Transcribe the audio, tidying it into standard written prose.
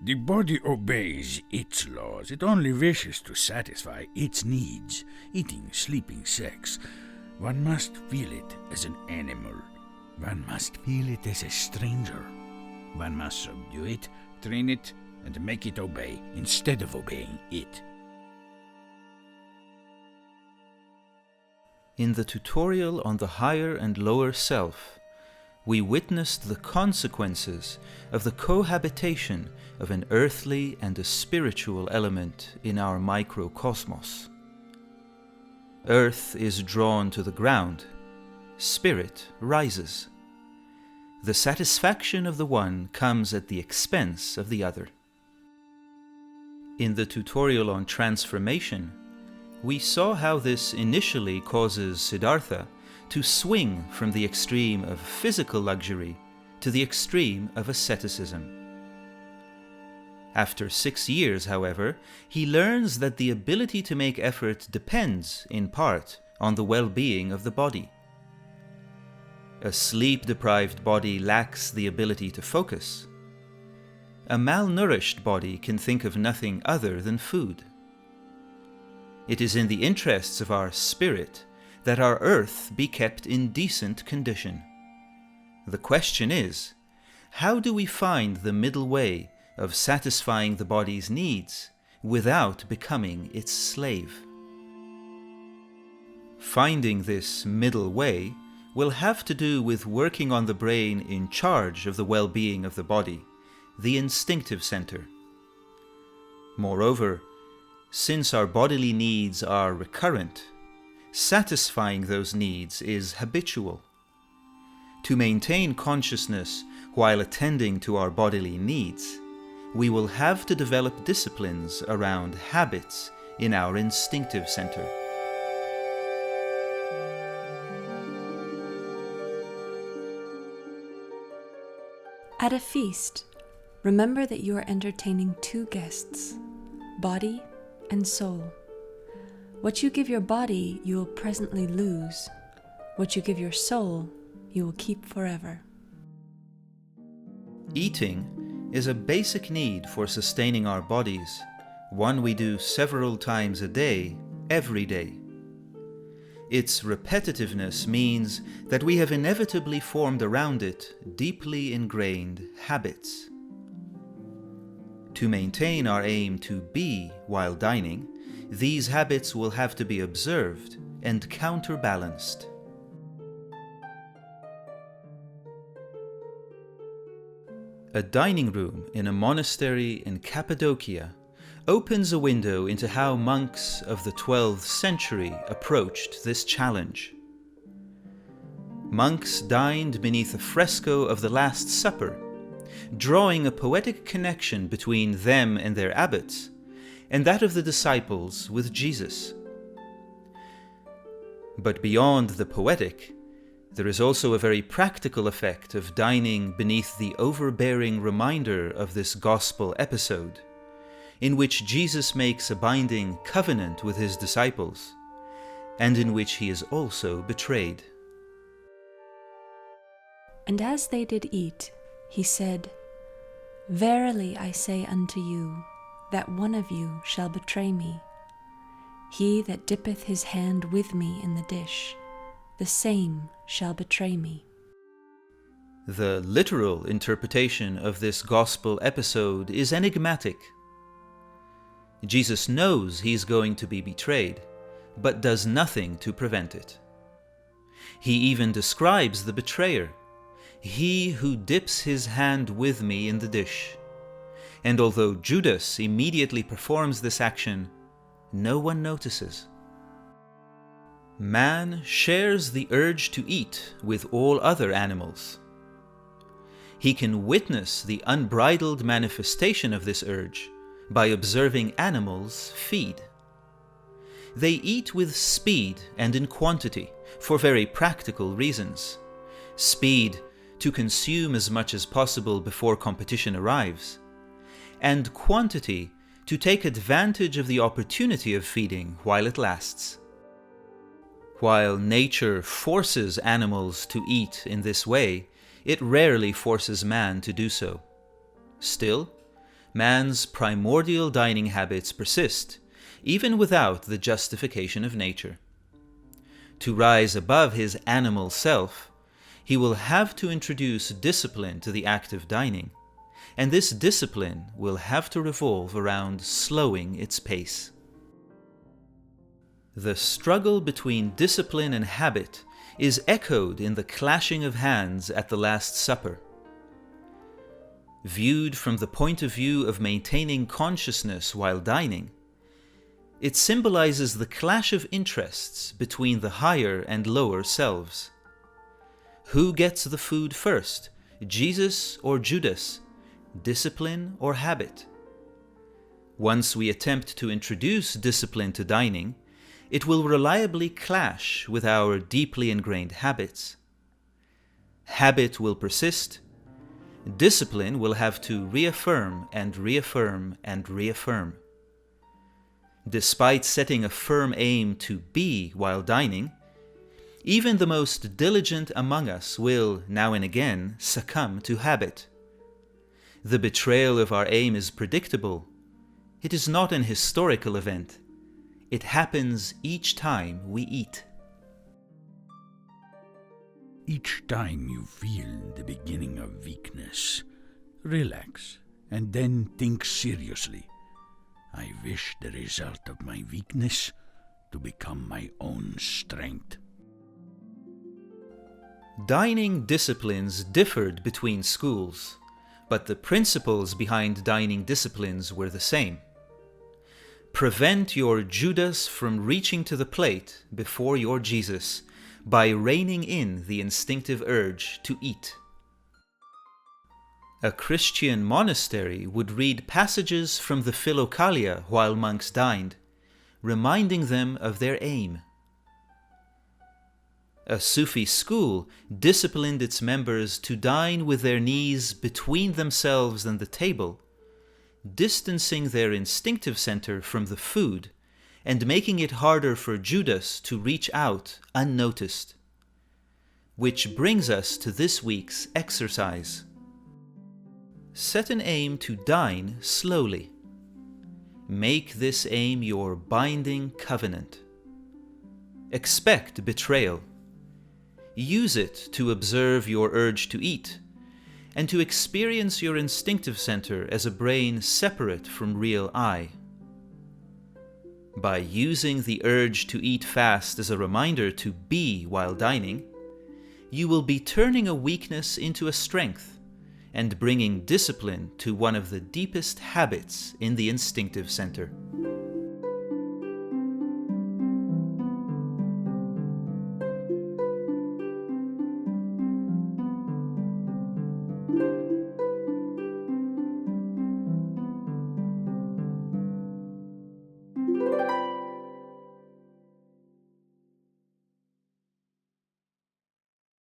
The body obeys its laws. It only wishes to satisfy its needs. Eating, sleeping, sex. One must feel it as an animal. One must feel it as a stranger. One must subdue it, train it, and make it obey instead of obeying it. In the tutorial on the higher and lower self, we witnessed the consequences of the cohabitation of an earthly and a spiritual element in our microcosmos. Earth is drawn to the ground, spirit rises. The satisfaction of the one comes at the expense of the other. In the tutorial on transformation, we saw how this initially causes Siddhartha to swing from the extreme of physical luxury to the extreme of asceticism. After 6 years, however, he learns that the ability to make effort depends, in part, on the well-being of the body. A sleep-deprived body lacks the ability to focus. A malnourished body can think of nothing other than food. It is in the interests of our spirit that our earth be kept in decent condition. The question is, how do we find the middle way of satisfying the body's needs without becoming its slave? Finding this middle way will have to do with working on the brain in charge of the well-being of the body, the Instinctive Center. Moreover, since our bodily needs are recurrent, satisfying those needs is habitual. To maintain consciousness while attending to our bodily needs, we will have to develop disciplines around habits in our Instinctive Center. At a feast, remember that you are entertaining 2 guests, body and soul. What you give your body, you will presently lose. What you give your soul, you will keep forever. Eating is a basic need for sustaining our bodies, one we do several times a day, every day. Its repetitiveness means that we have inevitably formed around it deeply ingrained habits. To maintain our aim to be while dining, these habits will have to be observed and counterbalanced. A dining room in a monastery in Cappadocia opens a window into how monks of the 12th century approached this challenge. Monks dined beneath a fresco of the Last Supper, drawing a poetic connection between them and their abbots, and that of the disciples with Jesus. But beyond the poetic, there is also a very practical effect of dining beneath the overbearing reminder of this gospel episode, in which Jesus makes a binding covenant with his disciples, and in which he is also betrayed. And as they did eat, he said, "Verily I say unto you, that one of you shall betray me. He that dippeth his hand with me in the dish, the same shall betray me." The literal interpretation of this gospel episode is enigmatic. Jesus knows he's going to be betrayed, but does nothing to prevent it. He even describes the betrayer, "He who dips his hand with me in the dish." And although Judas immediately performs this action, no one notices. Man shares the urge to eat with all other animals. He can witness the unbridled manifestation of this urge by observing animals feed. They eat with speed and in quantity for very practical reasons. Speed to consume as much as possible before competition arrives, and quantity to take advantage of the opportunity of feeding while it lasts. While nature forces animals to eat in this way, it rarely forces man to do so. Still, man's primordial dining habits persist, even without the justification of nature. To rise above his animal self, he will have to introduce discipline to the act of dining, and this discipline will have to revolve around slowing its pace. The struggle between discipline and habit is echoed in the clashing of hands at the Last Supper. Viewed from the point of view of maintaining consciousness while dining, it symbolizes the clash of interests between the higher and lower selves. Who gets the food first, Jesus or Judas, discipline or habit? Once we attempt to introduce discipline to dining, it will reliably clash with our deeply ingrained habits. Habit will persist. Discipline will have to reaffirm and reaffirm and reaffirm. Despite setting a firm aim to be while dining, even the most diligent among us will, now and again, succumb to habit. The betrayal of our aim is predictable. It is not an historical event. It happens each time we eat. Each time you feel the beginning of weakness, relax and then think seriously. I wish the result of my weakness to become my own strength. Dining disciplines differed between schools, but the principles behind dining disciplines were the same. Prevent your Judas from reaching to the plate before your Jesus by reining in the instinctive urge to eat. A Christian monastery would read passages from the Philokalia while monks dined, reminding them of their aim. A Sufi school disciplined its members to dine with their knees between themselves and the table, distancing their instinctive center from the food and making it harder for Judas to reach out unnoticed. Which brings us to this week's exercise. Set an aim to dine slowly. Make this aim your binding covenant. Expect betrayal. Use it to observe your urge to eat and to experience your instinctive center as a brain separate from real I. By using the urge to eat fast as a reminder to be while dining, you will be turning a weakness into a strength and bringing discipline to one of the deepest habits in the instinctive center.